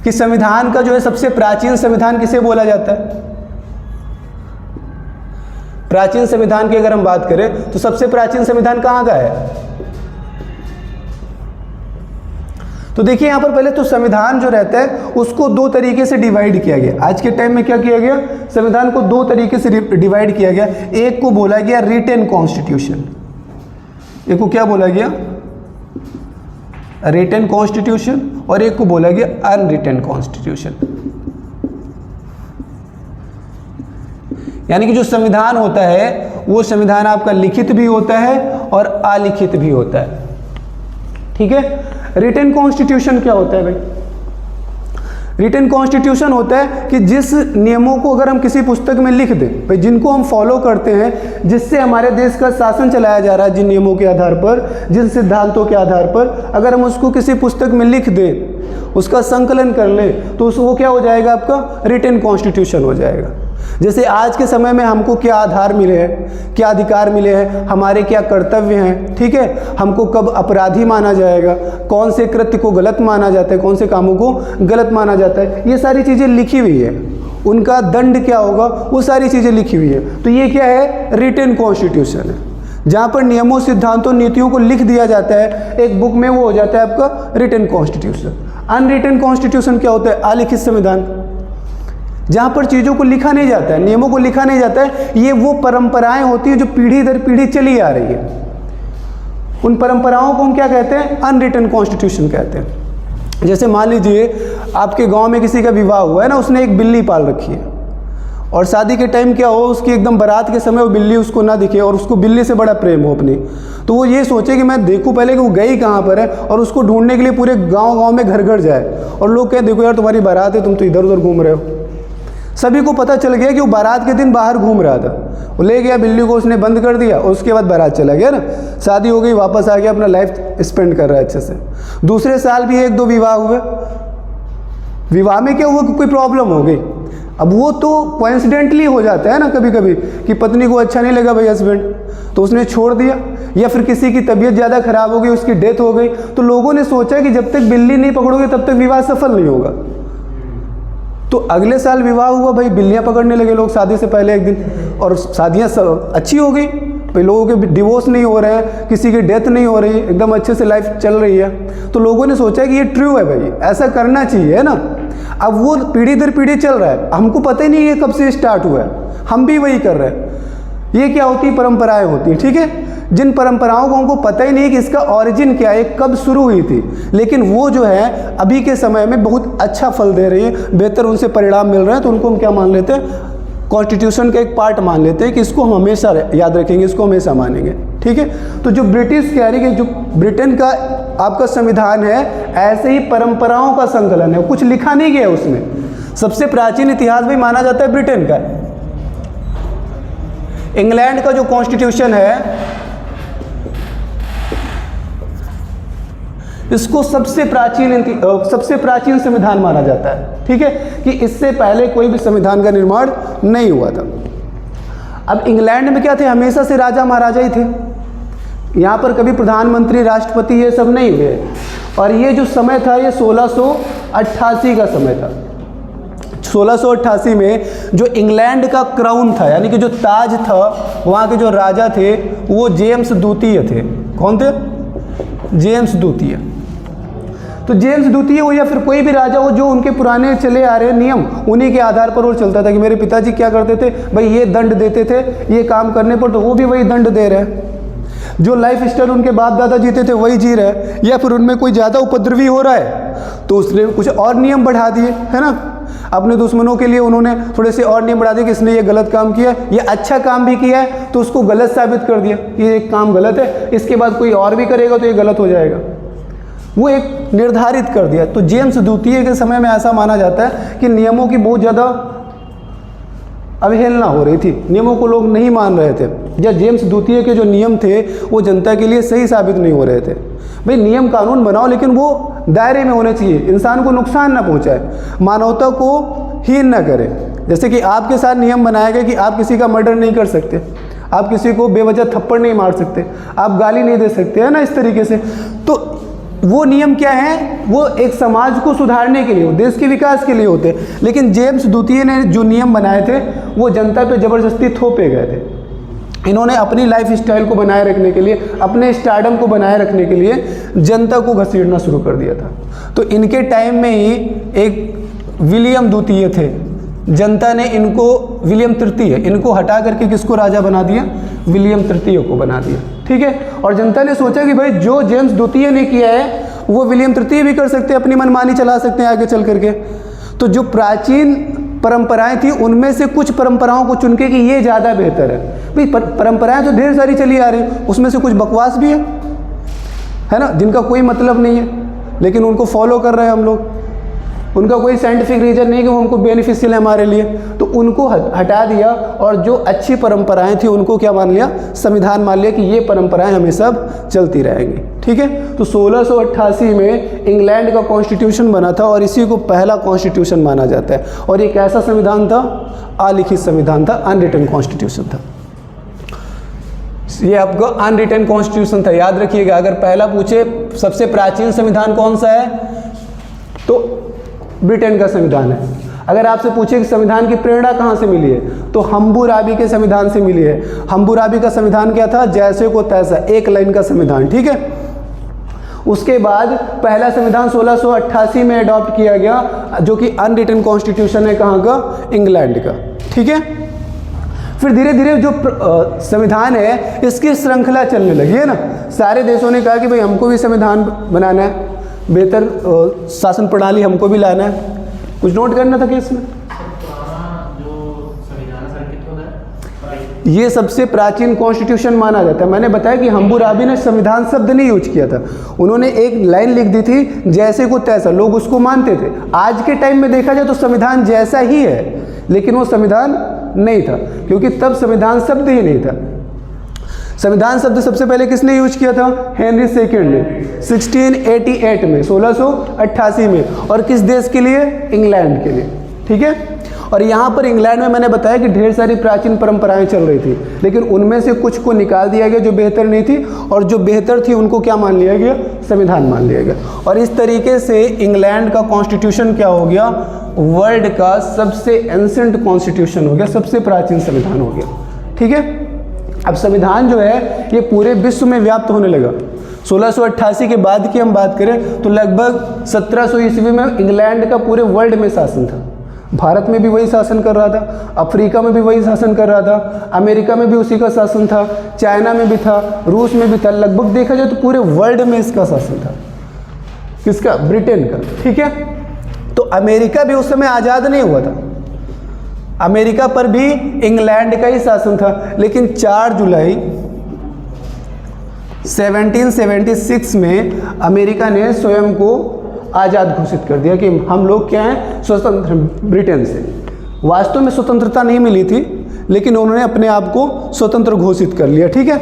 कि संविधान का जो है सबसे प्राचीन संविधान किसे बोला जाता है? प्राचीन संविधान की अगर हम बात करें तो सबसे प्राचीन संविधान कहाँ का है? तो देखिए यहाँ पर पहले तो संविधान जो रहता है उसको दो तरीके से डिवाइड किया गया। आज के टाइम में क्या किया गया? संविधान को दो तरीके से डिवाइड किया गया। एक को बोला गया रिटेन कॉन्स्टिट्यूशन, एक को क्या बोला गया? रिटेन कॉन्स्टिट्यूशन, और एक को बोला गया अनरिटेन कॉन्स्टिट्यूशन। यानी कि जो संविधान होता है वो संविधान आपका लिखित भी होता है और अलिखित भी होता है। ठीक है, रिटेन कॉन्स्टिट्यूशन क्या होता है भाई? रिटेन कॉन्स्टिट्यूशन होता है कि जिस नियमों को अगर हम किसी पुस्तक में लिख दें, भाई जिनको हम फॉलो करते हैं, जिससे हमारे देश का शासन चलाया जा रहा है, जिन नियमों के आधार पर, जिन सिद्धांतों के आधार पर, अगर हम उसको किसी पुस्तक में लिख दें, उसका संकलन कर लें, तो वो क्या हो जाएगा? आपका रिटेन कॉन्स्टिट्यूशन हो जाएगा। जैसे आज के समय में हमको क्या आधार मिले हैं, क्या अधिकार मिले हैं, हमारे क्या कर्तव्य हैं, ठीक है, हमको कब अपराधी माना जाएगा, कौन से कृत्य को गलत माना जाता है, कौन से कामों को गलत माना जाता है, ये सारी चीज़ें लिखी हुई है। उनका दंड क्या होगा, वो सारी चीज़ें लिखी हुई है। तो ये क्या है? रिटेन कॉन्स्टिट्यूशन है, जहाँ पर नियमों, सिद्धांतों, नीतियों को लिख दिया जाता है एक बुक में, वो हो जाता है आपका रिटेन कॉन्स्टिट्यूशन। अनरिटेन कॉन्स्टिट्यूशन क्या होता है? अलिखित संविधान, जहाँ पर चीज़ों को लिखा नहीं जाता है, नियमों को लिखा नहीं जाता है। ये वो परंपराएं होती हैं जो पीढ़ी दर पीढ़ी चली आ रही है। उन परंपराओं को हम क्या कहते हैं? अनरिटन कॉन्स्टिट्यूशन कहते हैं। जैसे मान लीजिए आपके गांव में किसी का विवाह हुआ है ना, उसने एक बिल्ली पाल रखी है, और शादी के टाइम क्या हो, उसकी एकदम बारात के समय वो बिल्ली उसको ना दिखे और उसको बिल्ली से बड़ा प्रेम हो अपनी, तो वो ये सोचे कि मैं देखूं पहले कि वो गई कहाँ पर है, और उसको ढूंढने के लिए पूरे गांव-गांव में घर-घर जाए और लोग कहें देखो यार तुम्हारी बारात है, तुम तो इधर उधर घूम रहे हो। सभी को पता चल गया कि वो बारात के दिन बाहर घूम रहा था, वो ले गया बिल्ली को, उसने बंद कर दिया और उसके बाद बारात चला गया ना, शादी हो गई, वापस आ गया, अपना लाइफ स्पेंड कर रहा है अच्छे से। दूसरे साल भी 1-2 विवाह हुए, विवाह में क्या हुआ कि कोई प्रॉब्लम हो गई। अब वो तो कोइंसिडेंटली हो जाता है ना कभी कभी कि पत्नी को अच्छा नहीं लगा भाई हस्बैंड, तो उसने छोड़ दिया, या फिर किसी की तबीयत ज़्यादा खराब हो गई, उसकी डेथ हो गई, तो लोगों ने सोचा कि जब तक बिल्ली नहीं पकड़ोगे तब तक विवाह सफल नहीं होगा। तो अगले साल विवाह हुआ, भाई बिल्लियाँ पकड़ने लगे लोग शादी से पहले एक दिन, और शादियाँ अच्छी हो गई, भाई लोगों के डिवोर्स नहीं हो रहे हैं, किसी की डेथ नहीं हो रही, एकदम अच्छे से लाइफ चल रही है। तो लोगों ने सोचा कि ये ट्रू है भाई, ऐसा करना चाहिए, है ना। अब वो पीढ़ी दर पीढ़ी चल रहा है, हमको पता ही नहीं ये कब से स्टार्ट हुआ है, हम भी वही कर रहे हैं। ये क्या होती है, परंपराएं होती हैं, ठीक है। जिन परंपराओं को हमको पता ही नहीं है कि इसका ओरिजिन क्या है, कब शुरू हुई थी, लेकिन वो जो है अभी के समय में बहुत अच्छा फल दे रही है, बेहतर उनसे परिणाम मिल रहे हैं, तो उनको हम क्या मान लेते हैं, कॉन्स्टिट्यूशन का एक पार्ट मान लेते हैं कि इसको हम हमेशा याद रखेंगे, इसको हमेशा मानेंगे, ठीक है। तो जो ब्रिटिश कह रही है कि जो ब्रिटेन का आपका संविधान है, ऐसे ही परंपराओं का संकलन है, कुछ लिखा नहीं गया उसमें। सबसे प्राचीन इतिहास भी माना जाता है ब्रिटेन का। इंग्लैंड का जो कॉन्स्टिट्यूशन है, इसको सबसे प्राचीन संविधान माना जाता है, ठीक है, कि इससे पहले कोई भी संविधान का निर्माण नहीं हुआ था। अब इंग्लैंड में क्या थे, हमेशा से राजा महाराजा ही थे, यहाँ पर कभी प्रधानमंत्री राष्ट्रपति ये सब नहीं हुए। और ये जो समय था ये 1688 का समय था। 1688 में जो इंग्लैंड का क्राउन था, यानी कि जो ताज था, वहाँ के जो राजा थे वो जेम्स द्वितीय थे। कौन थे? जेम्स द्वितीय। तो जेम्स द्वितीय हो या फिर कोई भी राजा हो, जो उनके पुराने चले आ रहे नियम, उन्हीं के आधार पर वो चलता था कि मेरे पिताजी क्या करते थे भाई, ये दंड देते थे ये काम करने पर, तो वो भी वही दंड दे रहे हैं। जो लाइफ स्टाइल उनके बाप दादा जीते थे वही जी रहे हैं, या फिर उनमें कोई ज़्यादा उपद्रवी हो रहा है तो उसने कुछ और नियम बढ़ा दिए, है ना। अपने दुश्मनों के लिए उन्होंने थोड़े से और नियम बढ़ा दिए कि इसने ये गलत काम किया, ये अच्छा काम भी किया है तो उसको गलत साबित कर दिया, ये एक काम गलत है, इसके बाद कोई और भी करेगा तो ये गलत हो जाएगा, वो एक निर्धारित कर दिया। तो जेम्स द्वितीय के समय में ऐसा माना जाता है कि नियमों की बहुत ज़्यादा अवहेलना हो रही थी, नियमों को लोग नहीं मान रहे थे, या जेम्स द्वितीय के जो नियम थे वो जनता के लिए सही साबित नहीं हो रहे थे। भाई नियम कानून बनाओ लेकिन वो दायरे में होने चाहिए, इंसान को नुकसान ना पहुंचाए, मानवता को हीन ना करे। जैसे कि आपके साथ नियम बनाया गया कि आप किसी का मर्डर नहीं कर सकते, आप किसी को बेवजह थप्पड़ नहीं मार सकते, आप गाली नहीं दे सकते, है ना, इस तरीके से। तो वो नियम क्या है, वो एक समाज को सुधारने के लिए, देश के विकास के लिए होते। लेकिन जेम्स द्वितीय ने जो नियम बनाए थे वो जनता पे ज़बरदस्ती थोपे गए थे। इन्होंने अपनी लाइफ स्टाइल को बनाए रखने के लिए, अपने स्टारडम को बनाए रखने के लिए जनता को घसीटना शुरू कर दिया था। तो इनके टाइम में ही एक विलियम द्वितीय थे, जनता ने इनको, विलियम तृतीय, इनको हटा करके किसको राजा बना दिया, विलियम तृतीय को बना दिया, ठीक है। और जनता ने सोचा कि भाई जो जेम्स द्वितीय ने किया है वो विलियम तृतीय भी कर सकते हैं, अपनी मनमानी चला सकते हैं आगे चल करके। तो जो प्राचीन परंपराएं थी उनमें से कुछ परंपराओं को चुन के कि ये ज़्यादा बेहतर है। भाई परंपराएं तो ढेर सारी चली आ रही हैं, उसमें से कुछ बकवास भी है ना, जिनका कोई मतलब नहीं है, लेकिन उनको फॉलो कर रहे हैं हम लोग, उनका कोई साइंटिफिक रीज़न नहीं कि वो हमको बेनिफिशियल है हमारे लिए, तो उनको हटा दिया। और जो अच्छी परंपराएं थी उनको क्या मान लिया, संविधान मान लिया कि ये परंपराएं हमेशा चलती रहेंगी, ठीक है। तो 1688 में इंग्लैंड का कॉन्स्टिट्यूशन बना था और इसी को पहला कॉन्स्टिट्यूशन माना जाता है। और ये कैसा संविधान था, अलिखित संविधान था, अनरिटन कॉन्स्टिट्यूशन था। ये आपका अनरिटन कॉन्स्टिट्यूशन था, याद रखिएगा। अगर पहला पूछे सबसे प्राचीन संविधान कौन सा है तो ब्रिटेन का संविधान है। अगर आपसे पूछे कि संविधान की प्रेरणा कहाँ से मिली है तो हम्बुराबी के संविधान से मिली है। हम्बुराबी का संविधान क्या था, जैसे को तैसा, एक लाइन का संविधान, ठीक है। उसके बाद पहला संविधान 1688 में अडॉप्ट किया गया, जो कि अनरिटन कॉन्स्टिट्यूशन है, कहाँ का, इंग्लैंड का, ठीक है। फिर धीरे धीरे जो संविधान है इसकी श्रृंखला चलने लगी, है ना। सारे देशों ने कहा कि भाई हमको भी संविधान बनाना है, बेहतर शासन प्रणाली हमको भी लाना है। कुछ नोट करना था कि इसमें पुराना जो संविधान ये सबसे प्राचीन कॉन्स्टिट्यूशन माना जाता है। मैंने बताया कि हम्बुराबी ने संविधान शब्द नहीं यूज किया था, उन्होंने एक लाइन लिख दी थी, जैसे को तैसा, लोग उसको मानते थे। आज के टाइम में देखा जाए तो संविधान जैसा ही है, लेकिन वो संविधान नहीं था, क्योंकि तब संविधान शब्द ही नहीं था। संविधान शब्द सबसे पहले किसने यूज किया था? हेनरी सेकंड ने 1688 में, 1688 में, और किस देश के लिए? इंग्लैंड के लिए। ठीक है। और यहाँ पर इंग्लैंड में मैंने बताया कि ढेर सारी प्राचीन परंपराएं चल रही थी, लेकिन उनमें से कुछ को निकाल दिया गया जो बेहतर नहीं थी, और जो बेहतर थी उनको क्या मान लिया गया? संविधान मान लिया गया। और इस तरीके से इंग्लैंड का कॉन्स्टिट्यूशन क्या हो गया? वर्ल्ड का सबसे एंसेंट कॉन्स्टिट्यूशन हो गया, सबसे प्राचीन संविधान हो गया। ठीक है। अब संविधान जो है ये पूरे विश्व में व्याप्त होने लगा। 1688 के बाद की हम बात करें तो लगभग 1700 ईस्वी में इंग्लैंड का पूरे वर्ल्ड में शासन था। भारत में भी वही शासन कर रहा था, अफ्रीका में भी वही शासन कर रहा था, अमेरिका में भी उसी का शासन था, चाइना में भी था, रूस में भी था। लगभग देखा जाए तो पूरे वर्ल्ड में इसका शासन था। किसका? ब्रिटेन का। ठीक है। तो अमेरिका भी उस समय आज़ाद नहीं हुआ था, अमेरिका पर भी इंग्लैंड का ही शासन था। लेकिन 4 जुलाई 1776 में अमेरिका ने स्वयं को आज़ाद घोषित कर दिया कि हम लोग क्या हैं? स्वतंत्र, ब्रिटेन से। वास्तव में स्वतंत्रता नहीं मिली थी, लेकिन उन्होंने अपने आप को स्वतंत्र घोषित कर लिया। ठीक है।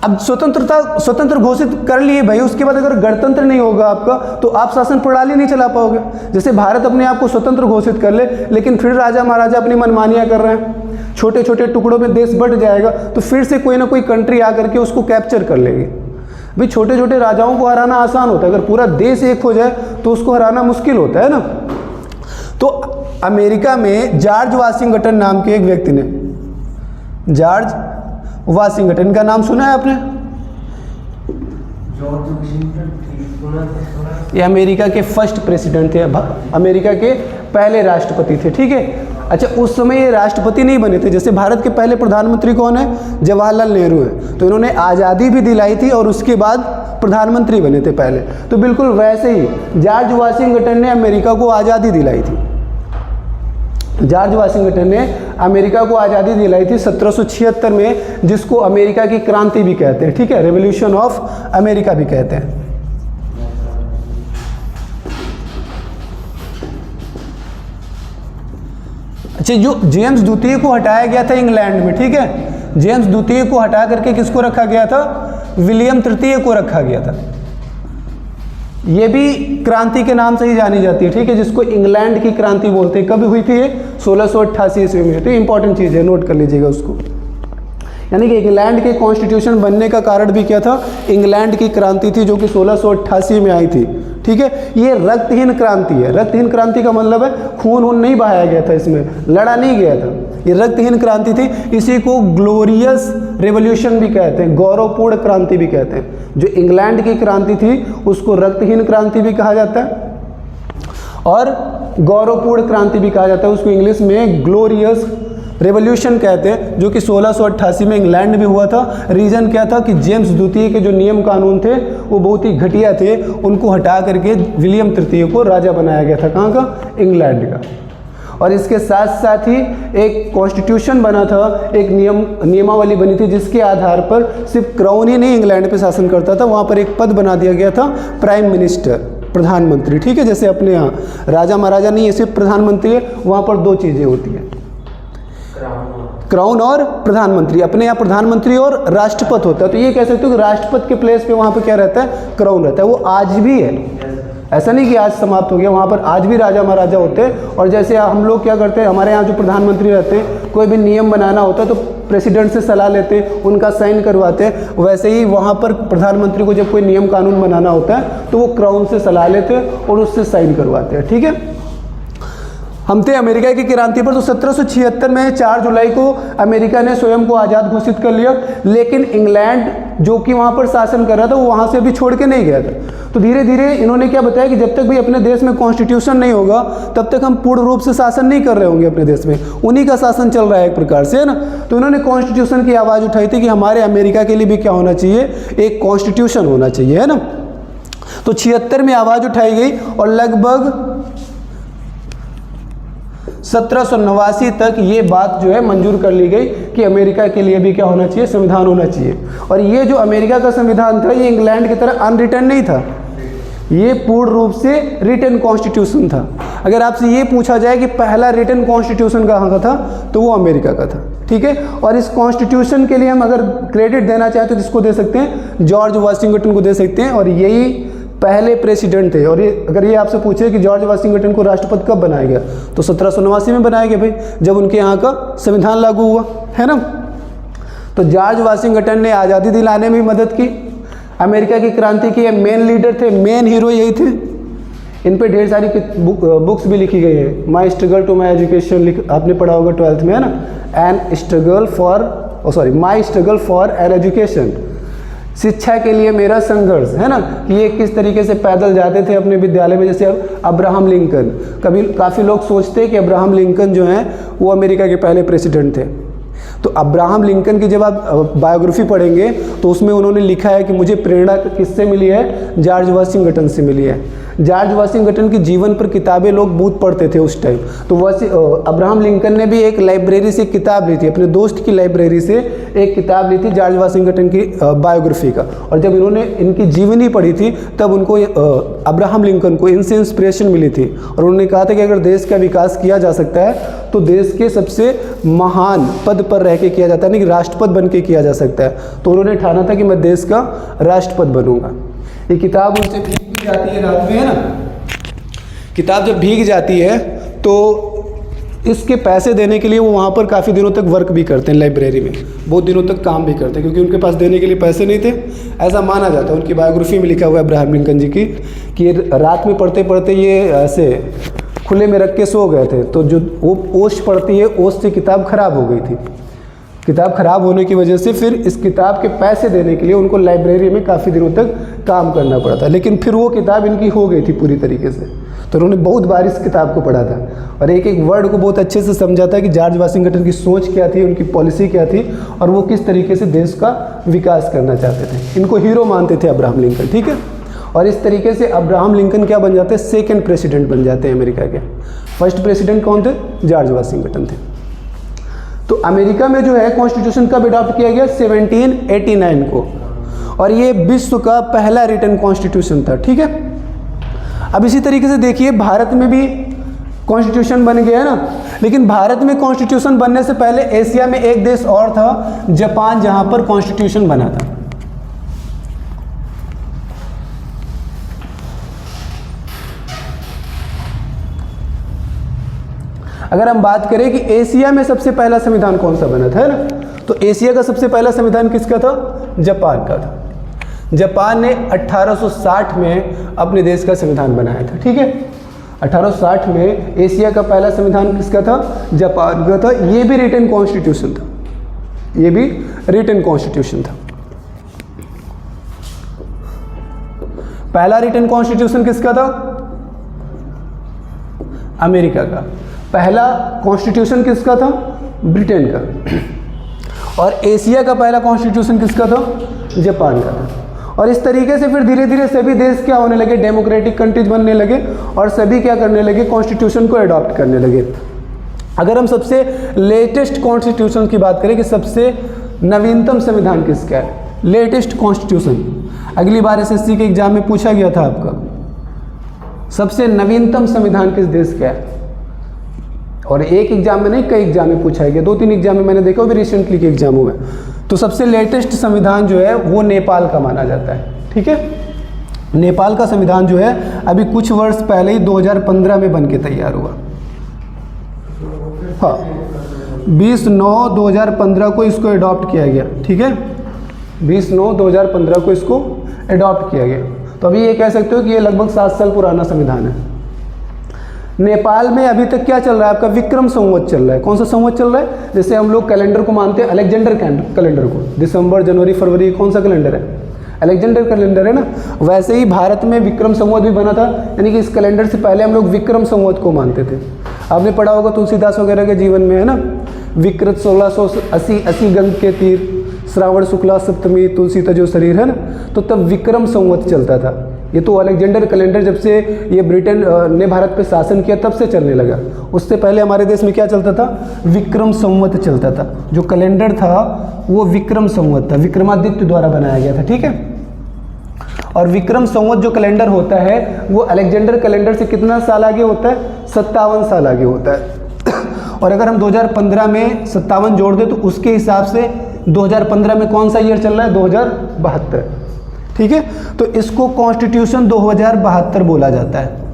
अब स्वतंत्र घोषित कर लिए भाई, उसके बाद अगर गणतंत्र नहीं होगा आपका तो आप शासन प्रणाली नहीं चला पाओगे। जैसे भारत अपने आप को स्वतंत्र घोषित कर ले, लेकिन फिर राजा महाराजा अपनी मनमानियां कर रहे हैं, छोटे छोटे टुकड़ों में देश बढ़ जाएगा, तो फिर से कोई ना कोई कंट्री आकर के उसको कैप्चर कर लेगी। भाई छोटे छोटे राजाओं को हराना आसान होता है, अगर पूरा देश एक हो जाए तो उसको हराना मुश्किल होता है ना। तो अमेरिका में जॉर्ज वाशिंगटन नाम के एक व्यक्ति ने, जॉर्ज वाशिंगटन का नाम सुना है आपने? ये अमेरिका के फर्स्ट प्रेसिडेंट थे, अमेरिका के पहले राष्ट्रपति थे। ठीक है। अच्छा, उस समय ये राष्ट्रपति नहीं बने थे। जैसे भारत के पहले प्रधानमंत्री कौन है? जवाहरलाल नेहरू है। तो इन्होंने आज़ादी भी दिलाई थी और उसके बाद प्रधानमंत्री बने थे पहले। तो बिल्कुल वैसे ही जॉर्ज वाशिंगटन ने अमेरिका को आज़ादी दिलाई थी। जॉर्ज वाशिंगटन ने अमेरिका को आज़ादी दिलाई थी 1776 में, जिसको अमेरिका की क्रांति भी कहते हैं। ठीक है। रेवोल्यूशन ऑफ अमेरिका भी कहते हैं। अच्छा, जो जेम्स द्वितीय को हटाया गया था इंग्लैंड में, ठीक है, जेम्स द्वितीय को हटा करके किसको रखा गया था? विलियम तृतीय को रखा गया था। ये भी क्रांति के नाम से ही जानी जाती है। ठीक है। जिसको इंग्लैंड की क्रांति बोलते हैं। कब हुई थी ये? 1688 ईस्वी में। तो इंपॉर्टेंट चीज़ है, नोट कर लीजिएगा उसको। यानी कि इंग्लैंड के कॉन्स्टिट्यूशन बनने का कारण भी क्या था? इंग्लैंड की क्रांति थी, जो कि 1688 में आई थी। ठीक है। ये रक्तहीन क्रांति है। रक्तहीन क्रांति का मतलब है खून नहीं बहाया गया था, इसमें लड़ा नहीं गया था, ये रक्तहीन क्रांति थी। इसी को ग्लोरियस रेवोल्यूशन भी कहते हैं, गौरवपूर्ण क्रांति भी कहते हैं। जो इंग्लैंड की क्रांति थी उसको रक्तहीन क्रांति भी कहा जाता है और गौरवपूर्ण क्रांति भी कहा जाता है। उसको इंग्लिश में ग्लोरियस रेवोल्यूशन कहते हैं, जो कि 1688 में इंग्लैंड में हुआ था। रीज़न क्या था कि जेम्स द्वितीय के जो नियम कानून थे वो बहुत ही घटिया थे, उनको हटा करके विलियम तृतीय को राजा बनाया गया था। कहाँ का? इंग्लैंड का। और इसके साथ साथ ही एक कॉन्स्टिट्यूशन बना था, एक नियमावली बनी थी, जिसके आधार पर सिर्फ क्राउन ही नहीं इंग्लैंड पे शासन करता था, वहाँ पर एक पद बना दिया गया था, प्राइम मिनिस्टर, प्रधानमंत्री। ठीक है। जैसे अपने यहाँ राजा महाराजा नहीं है, सिर्फ प्रधानमंत्री है। वहाँ पर 2 चीज़ें होती हैं, क्राउन और प्रधानमंत्री। अपने यहाँ प्रधानमंत्री और राष्ट्रपति होता है। तो ये कह सकते हो कि राष्ट्रपति के प्लेस पे वहाँ पे क्या रहता है? क्राउन रहता है। वो आज भी है, ऐसा नहीं कि आज समाप्त हो गया। वहाँ पर आज भी राजा महाराजा होते हैं। और जैसे हम लोग क्या करते हैं, हमारे यहाँ जो प्रधानमंत्री रहते हैं, कोई भी नियम बनाना होता है तो प्रेसिडेंट से सलाह लेते हैं, उनका साइन करवाते हैं। वैसे ही वहाँ पर प्रधानमंत्री को जब कोई नियम कानून बनाना होता है तो वो क्राउन से सलाह लेते हैं और उससे साइन करवाते हैं। ठीक है। हम थे अमेरिका की क्रांति पर। तो 1776 में 4 जुलाई को अमेरिका ने स्वयं को आज़ाद घोषित कर लिया, लेकिन इंग्लैंड जो कि वहाँ पर शासन कर रहा था वो वहाँ से भी छोड़ के नहीं गया था। तो धीरे धीरे इन्होंने क्या बताया कि जब तक भी अपने देश में कॉन्स्टिट्यूशन नहीं होगा तब तक हम पूर्ण रूप से शासन नहीं कर रहे होंगे अपने देश में, उन्हीं का शासन चल रहा है एक प्रकार से, है ना। तो इन्होंने कॉन्स्टिट्यूशन की आवाज़ उठाई थी कि हमारे अमेरिका के लिए भी क्या होना चाहिए? एक कॉन्स्टिट्यूशन होना चाहिए, है ना। तो 76 में आवाज़ उठाई गई और लगभग 1789 तक ये बात जो है मंजूर कर ली गई कि अमेरिका के लिए भी क्या होना चाहिए, संविधान होना चाहिए। और ये जो अमेरिका का संविधान था ये इंग्लैंड की तरह अनरिटन नहीं था, ये पूर्ण रूप से रिटन कॉन्स्टिट्यूशन था। अगर आपसे ये पूछा जाए कि पहला रिटन कॉन्स्टिट्यूशन कहाँ का था तो वो अमेरिका का था, ठीक है। और इस कॉन्स्टिट्यूशन के लिए हम अगर क्रेडिट देना चाहें तो किसको दे सकते हैं, जॉर्ज वाशिंगटन को दे सकते हैं। और यही पहले प्रेसिडेंट थे। और ये अगर ये आपसे पूछे कि जॉर्ज वाशिंगटन को राष्ट्रपति कब बनाया गया तो 1789 में बनाया गया भाई, जब उनके यहाँ का संविधान लागू हुआ, है ना। तो जॉर्ज वाशिंगटन ने आज़ादी दिलाने में भी मदद की, अमेरिका की क्रांति के मेन लीडर थे, मेन हीरो यही थे। इन पे ढेर सारी बुक्स भी लिखी गई है। My struggle to my education आपने पढ़ा होगा 12th में, है ना। My struggle for an education, शिक्षा के लिए मेरा संघर्ष, है ना। कि ये किस तरीके से पैदल जाते थे अपने विद्यालय में। जैसे अब अब्राहम लिंकन, काफ़ी लोग सोचते हैं कि अब्राहम लिंकन जो हैं वो अमेरिका के पहले प्रेसिडेंट थे। तो अब्राहम लिंकन की जब आप बायोग्राफी पढ़ेंगे तो उसमें उन्होंने लिखा है कि मुझे प्रेरणा किससे मिली है, जॉर्ज वाशिंगटन से मिली है। जॉर्ज वाशिंगटन के जीवन पर किताबें लोग बहुत पढ़ते थे उस टाइम। तो अब्राहम लिंकन ने भी एक लाइब्रेरी से किताब ली थी, अपने दोस्त की लाइब्रेरी से एक किताब ली थी जॉर्ज वाशिंगटन की बायोग्राफी का। और जब इन्होंने इनकी जीवनी पढ़ी थी तब उनको अब्राहम लिंकन को इनसे इंस्पिरेशन मिली थी। और उन्होंने कहा था कि अगर देश का विकास किया जा सकता है तो देश के सबसे महान पद पर रह के किया जाता है, नहीं कि राष्ट्रपति बन के किया जा सकता है। तो उन्होंने ठाना था कि मैं देश का राष्ट्रपति बनूंगा। ये किताब उनसे भीग भी जाती है रात में, है ना। किताब जब भीग जाती है तो इसके पैसे देने के लिए वो वहाँ पर काफ़ी दिनों तक वर्क भी करते हैं, लाइब्रेरी में बहुत दिनों तक काम भी करते हैं, क्योंकि उनके पास देने के लिए पैसे नहीं थे, ऐसा माना जाता है। उनकी बायोग्राफी में लिखा हुआ है अब्राहम लिंकन जी की कि रात में पढ़ते पढ़ते ये ऐसे खुले में रख के सो गए थे। तो जो वो ओश पड़ती है, ओश से किताब खराब हो गई थी। किताब खराब होने की वजह से फिर इस किताब के पैसे देने के लिए उनको लाइब्रेरी में काफ़ी दिनों तक काम करना पड़ा था। लेकिन फिर वो किताब इनकी हो गई थी पूरी तरीके से। तो उन्होंने बहुत बार इस किताब को पढ़ा था और एक एक वर्ड को बहुत अच्छे से समझा था कि जॉर्ज वाशिंगटन की सोच क्या थी, उनकी पॉलिसी क्या थी और वो किस तरीके से देश का विकास करना चाहते थे। इनको हीरो मानते थे अब्राहम लिंकन, ठीक है। और इस तरीके से अब्राहम लिंकन क्या बन जाते हैं, सेकेंड प्रेसिडेंट बन जाते हैं अमेरिका के। फर्स्ट प्रेसिडेंट कौन थे, जॉर्ज वाशिंगटन थे। तो अमेरिका में जो है कॉन्स्टिट्यूशन कब अडॉप्ट किया गया, 1789 को। और ये विश्व का पहला रिटन कॉन्स्टिट्यूशन था, ठीक है। अब इसी तरीके से देखिए भारत में भी कॉन्स्टिट्यूशन बन गया है ना। लेकिन भारत में कॉन्स्टिट्यूशन बनने से पहले एशिया में एक देश और था, जापान, जहां पर कॉन्स्टिट्यूशन बना था। अगर हम बात करें कि एशिया में सबसे पहला संविधान कौन सा बना था, है ना, तो एशिया का सबसे पहला संविधान किसका था, जापान का था। जापान ने 1860 में अपने देश का संविधान बनाया था, ठीक है। 1860 में एशिया का पहला संविधान किसका था, जापान का था। ये भी रिटन कॉन्स्टिट्यूशन था, ये भी रिटन कॉन्स्टिट्यूशन था। पहला रिटन कॉन्स्टिट्यूशन किसका था, अमेरिका का। पहला कॉन्स्टिट्यूशन किसका था, ब्रिटेन का। और एशिया का पहला कॉन्स्टिट्यूशन किसका था, जापान का था। और इस तरीके से फिर धीरे धीरे सभी देश क्या होने लगे, डेमोक्रेटिक कंट्रीज बनने लगे और सभी क्या करने लगे, कॉन्स्टिट्यूशन को अडॉप्ट करने लगे। अगर हम सबसे लेटेस्ट कॉन्स्टिट्यूशन की बात करें कि सबसे नवीनतम संविधान किसका है, लेटेस्ट कॉन्स्टिट्यूशन, अगली बार एसएससी के एग्जाम में पूछा गया था आपका, सबसे नवीनतम संविधान किस देश का है। और एक एग्जाम में नहीं, कई एग्जाम में पूछा गया, 2-3 एग्जाम में मैंने देखा, वो भी रिसेंटली के एग्जामों में। तो सबसे लेटेस्ट संविधान जो है वो नेपाल का माना जाता है, ठीक है। नेपाल का संविधान जो है अभी कुछ वर्ष पहले ही 2015 में बन के तैयार हुआ। हाँ, 20/9/2015 को इसको अडॉप्ट किया गया, ठीक है। 20/9/2015 को इसको अडॉप्ट किया गया। तो अभी ये कह सकते हो कि ये लगभग 7 साल पुराना संविधान है। नेपाल में अभी तक क्या चल रहा है आपका, विक्रम संवत चल रहा है। कौन सा संवत चल रहा है, जैसे हम लोग कैलेंडर को मानते हैं अलेक्जेंडर कैलेंडर को, दिसंबर, जनवरी, फरवरी, कौन सा कैलेंडर है, अलेक्जेंडर कैलेंडर है ना। वैसे ही भारत में विक्रम संवत भी बना था, यानी कि इस कैलेंडर से पहले हम लोग विक्रम संवत को मानते थे। आपने पढ़ा होगा तुलसीदास वगैरह के जीवन में, है ना, विक्रत 1680 गंग के तीर, श्रावण शुक्ला सप्तमी, तुलसी तजो शरीर, है ना। तो तब विक्रम संवत चलता था। ये तो अलेक्जेंडर कैलेंडर जब से ये ब्रिटेन ने भारत पे शासन किया तब से चलने लगा। उससे पहले हमारे देश में क्या चलता था, विक्रम संवत चलता था। जो कैलेंडर था वो विक्रम संवत था, विक्रमादित्य द्वारा बनाया गया था, ठीक है। और विक्रम संवत जो कैलेंडर होता है वो अलेक्जेंडर कैलेंडर से कितना साल आगे होता है, 57 साल आगे होता है। और अगर हम 2015 में 57 जोड़ दें तो उसके हिसाब से 2015 में कौन सा ईयर चल रहा है, 2072, ठीक है। तो इसको कॉन्स्टिट्यूशन 2072 बोला जाता है,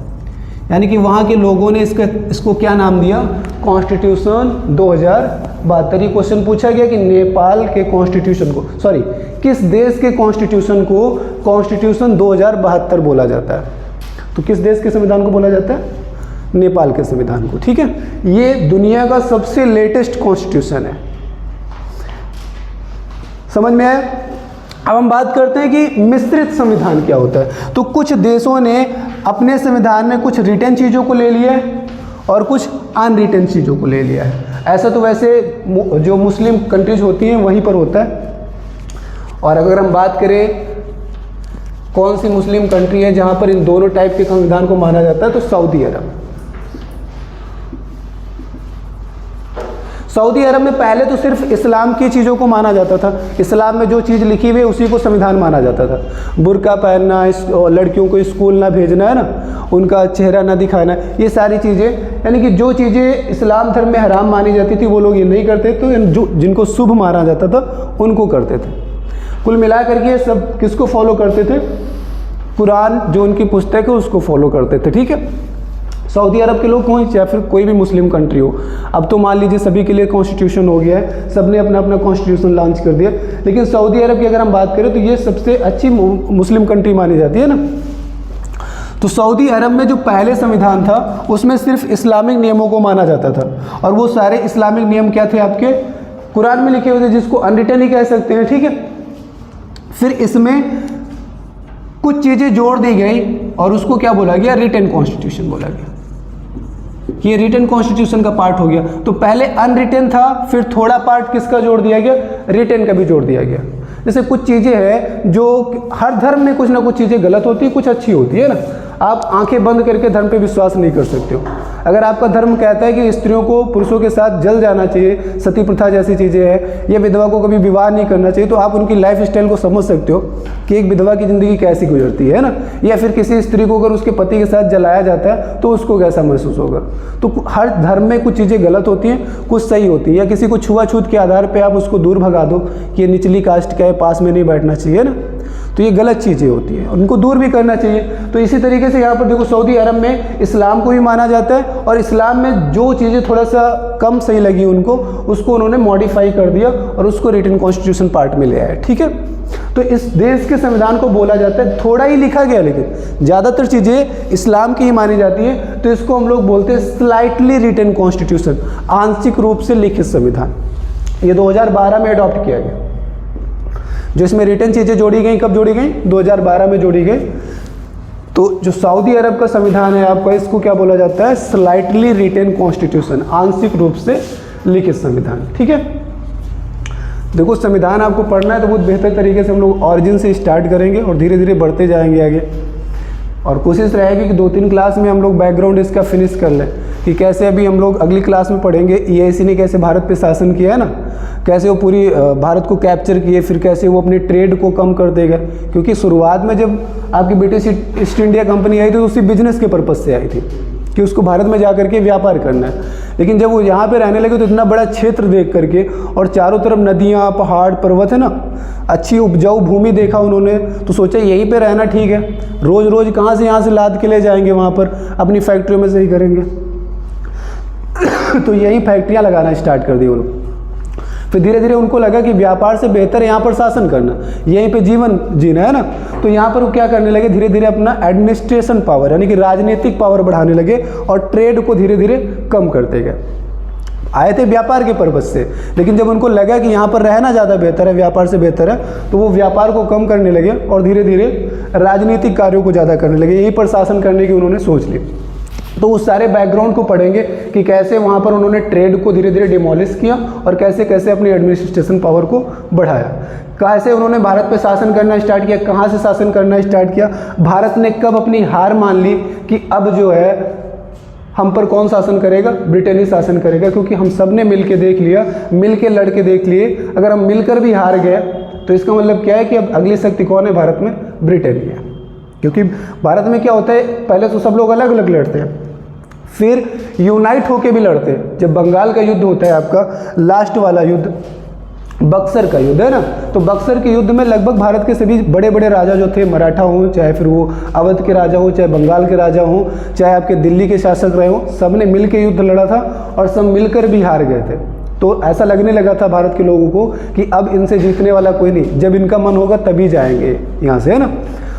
यानी कि वहाँ के लोगों ने इसको क्या नाम दिया, कॉन्स्टिट्यूशन 2072। ये क्वेश्चन पूछा गया कि नेपाल के कॉन्स्टिट्यूशन को, सॉरी किस देश के कॉन्स्टिट्यूशन को कॉन्स्टिट्यूशन 2072 बोला जाता है। तो किस देश के संविधान को बोला जाता है, नेपाल के संविधान को, ठीक है। ये दुनिया का सबसे लेटेस्ट कॉन्स्टिट्यूशन है, समझ में आया। अब हम बात करते हैं कि मिश्रित संविधान क्या होता है। तो कुछ देशों ने अपने संविधान में कुछ रिटन चीज़ों को ले लिया है और कुछ अनरिटन चीज़ों को ले लिया है। ऐसा तो वैसे जो मुस्लिम कंट्रीज होती हैं वहीं पर होता है। और अगर हम बात करें कौन सी मुस्लिम कंट्री है जहाँ पर इन दोनों टाइप के संविधान को माना जाता है, तो सऊदी अरब। सऊदी अरब में पहले तो सिर्फ इस्लाम की चीज़ों को माना जाता था। इस्लाम में जो चीज़ लिखी हुई है उसी को संविधान माना जाता था। बुर्का पहनना, लड़कियों को स्कूल ना भेजना, है ना, उनका चेहरा ना दिखाना, ये सारी चीज़ें, यानी कि जो चीज़ें इस्लाम धर्म में हराम मानी जाती थी वो लोग ये नहीं करते, तो जो जिनको शुभ माना जाता था उनको करते थे। कुल मिला करके ये सब किसको फॉलो करते थे, कुरान जो उनकी पुस्तक है उसको फॉलो करते थे, ठीक है। सऊदी अरब के लोग हों या फिर कोई भी मुस्लिम कंट्री हो, अब तो मान लीजिए सभी के लिए कॉन्स्टिट्यूशन हो गया है, सबने अपना अपना कॉन्स्टिट्यूशन लॉन्च कर दिया। लेकिन सऊदी अरब की अगर हम बात करें तो ये सबसे अच्छी मुस्लिम कंट्री मानी जाती है ना। तो सऊदी अरब में जो पहले संविधान था उसमें सिर्फ इस्लामिक नियमों को माना जाता था, और वो सारे इस्लामिक नियम क्या थे, आपके कुरान में लिखे हुए थे, जिसको अनरिटन ही कह सकते हैं, ठीक है। फिर इसमें कुछ चीज़ें जोड़ दी गई और उसको क्या बोला गया, रिटन कॉन्स्टिट्यूशन बोला गया। ये रिटन कॉन्स्टिट्यूशन का पार्ट हो गया। तो पहले अनरिटन था, फिर थोड़ा पार्ट किसका जोड़ दिया गया, रिटन का भी जोड़ दिया गया। जैसे कुछ चीज़ें हैं जो हर धर्म में कुछ ना कुछ चीज़ें गलत होती है, कुछ अच्छी होती है ना। आप आंखें बंद करके धर्म पे विश्वास नहीं कर सकते हो। अगर आपका धर्म कहता है कि स्त्रियों को पुरुषों के साथ जल जाना चाहिए, सती प्रथा जैसी चीज़ें हैं, या विधवा को कभी विवाह नहीं करना चाहिए, तो आप उनकी लाइफ स्टाइल को समझ सकते हो कि एक विधवा की ज़िंदगी कैसी गुजरती है ना। या फिर किसी स्त्री को अगर उसके पति के साथ जलाया जाता है तो उसको कैसा महसूस होगा। तो हर धर्म में कुछ चीज़ें गलत होती हैं, कुछ सही होती है। या किसी को छुआछूत के आधार पर आप उसको दूर भगा दो कि ये निचली कास्ट का है, पास में नहीं बैठना चाहिए ना, तो ये गलत चीज़ें होती हैं, उनको दूर भी करना चाहिए। तो इसी तरीके से यहाँ पर देखो सऊदी अरब में इस्लाम को भी माना जाता है, और इस्लाम में जो चीज़ें थोड़ा सा कम सही लगी उनको, उसको उन्होंने मॉडिफाई कर दिया और उसको रिटन कॉन्स्टिट्यूशन पार्ट में ले आए, ठीक है। तो इस देश के संविधान को बोला जाता है, थोड़ा ही लिखा गया लेकिन ज़्यादातर चीज़ें इस्लाम की ही मानी जाती है, तो इसको हम लोग बोलते हैं स्लाइटली रिटन कॉन्स्टिट्यूशन, आंशिक रूप से लिखित संविधान। ये 2012 में अडॉप्ट किया गया। जो इसमें रिटर्न चीज़ें जोड़ी गई, कब जोड़ी गई, 2012 में जोड़ी गई। तो जो सऊदी अरब का संविधान है आपका, इसको क्या बोला जाता है, स्लाइटली रिटन कॉन्स्टिट्यूशन, आंशिक रूप से लिखित संविधान, ठीक है। देखो संविधान आपको पढ़ना है तो बहुत बेहतर तरीके से हम लोग ऑरिजिन से स्टार्ट करेंगे और धीरे धीरे बढ़ते जाएंगे आगे, और कोशिश रहेगी कि 2-3 क्लास में हम लोग बैकग्राउंड इसका फिनिश कर लें कि कैसे अभी हम लोग अगली क्लास में पढ़ेंगे EIC ने कैसे भारत पे शासन किया है ना, कैसे वो पूरी भारत को कैप्चर किए, फिर कैसे वो अपने ट्रेड को कम कर देगा। क्योंकि शुरुआत में जब आपकी ब्रिटिश ईस्ट इंडिया कंपनी आई थी तो उसी बिजनेस के पर्पज़ से आई थी कि उसको भारत में जा करके व्यापार करना है। लेकिन जब वो यहाँ पे रहने लगे तो इतना बड़ा क्षेत्र देख करके, और चारों तरफ नदियाँ, पहाड़, पर्वत है ना, अच्छी उपजाऊ भूमि देखा उन्होंने, तो सोचा यहीं पे रहना ठीक है, रोज़ रोज़ कहाँ से यहाँ से लाद के ले जाएंगे वहाँ पर, अपनी फैक्ट्रियों में से ही करेंगे। तो यही फैक्ट्रियाँ लगाना स्टार्ट कर दी वो लोग। फिर धीरे धीरे उनको लगा कि व्यापार से बेहतर यहाँ पर शासन करना, यहीं पे जीवन जीना है ना। तो यहाँ पर वो क्या करने लगे, धीरे धीरे अपना एडमिनिस्ट्रेशन पावर यानी कि राजनीतिक पावर बढ़ाने लगे और ट्रेड को धीरे धीरे कम करते गए। आए थे व्यापार के पर्पज़ से, लेकिन जब उनको लगा कि यहाँ पर रहना ज़्यादा बेहतर है, व्यापार से बेहतर है, तो वो व्यापार को कम करने लगे और धीरे धीरे राजनीतिक कार्यों को ज़्यादा करने लगे। यहीं पर शासन करने की उन्होंने सोच ली। तो उस सारे बैकग्राउंड को पढ़ेंगे कि कैसे वहाँ पर उन्होंने ट्रेड को धीरे धीरे डिमोलिश किया और कैसे कैसे अपनी एडमिनिस्ट्रेशन पावर को बढ़ाया। कैसे उन्होंने भारत पे शासन करना स्टार्ट किया, कहाँ से शासन करना स्टार्ट किया, भारत ने कब अपनी हार मान ली कि अब जो है हम पर कौन शासन करेगा, ब्रिटेन ही शासन करेगा। क्योंकि हम सब ने मिल के देख लिया, मिल के लड़ के देख लिए, अगर हम मिलकर भी हार गए तो इसका मतलब क्या है कि अब अगली शक्ति कौन है भारत में, ब्रिटेन ही है। क्योंकि भारत में क्या होता है, पहले तो सब लोग अलग अलग लड़ते हैं, फिर यूनाइट होके भी लड़ते हैं। जब बंगाल का युद्ध होता है आपका लास्ट वाला युद्ध, बक्सर का युद्ध है ना, तो बक्सर के युद्ध में लगभग भारत के सभी बड़े बड़े राजा जो थे, मराठा हों चाहे फिर वो अवध के राजा हों, चाहे बंगाल के राजा हों, चाहे आपके दिल्ली के शासक रहे हों, सब ने मिल के युद्ध लड़ा था और सब मिलकर भी हार गए थे। तो ऐसा लगने लगा था भारत के लोगों को कि अब इनसे जीतने वाला कोई नहीं, जब इनका मन होगा तभी जाएंगे यहाँ से, है ना।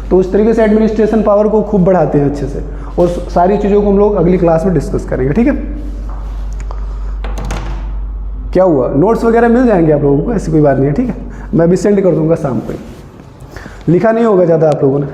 तो उस तरीके से एडमिनिस्ट्रेशन पावर को खूब बढ़ाते हैं अच्छे से, और सारी चीज़ों को हम लोग अगली क्लास में डिस्कस करेंगे, ठीक है। क्या हुआ, नोट्स वगैरह मिल जाएंगे आप लोगों को, ऐसी कोई बात नहीं है, ठीक है। मैं भी सेंड कर दूंगा शाम को, लिखा नहीं होगा ज़्यादा आप लोगों ने।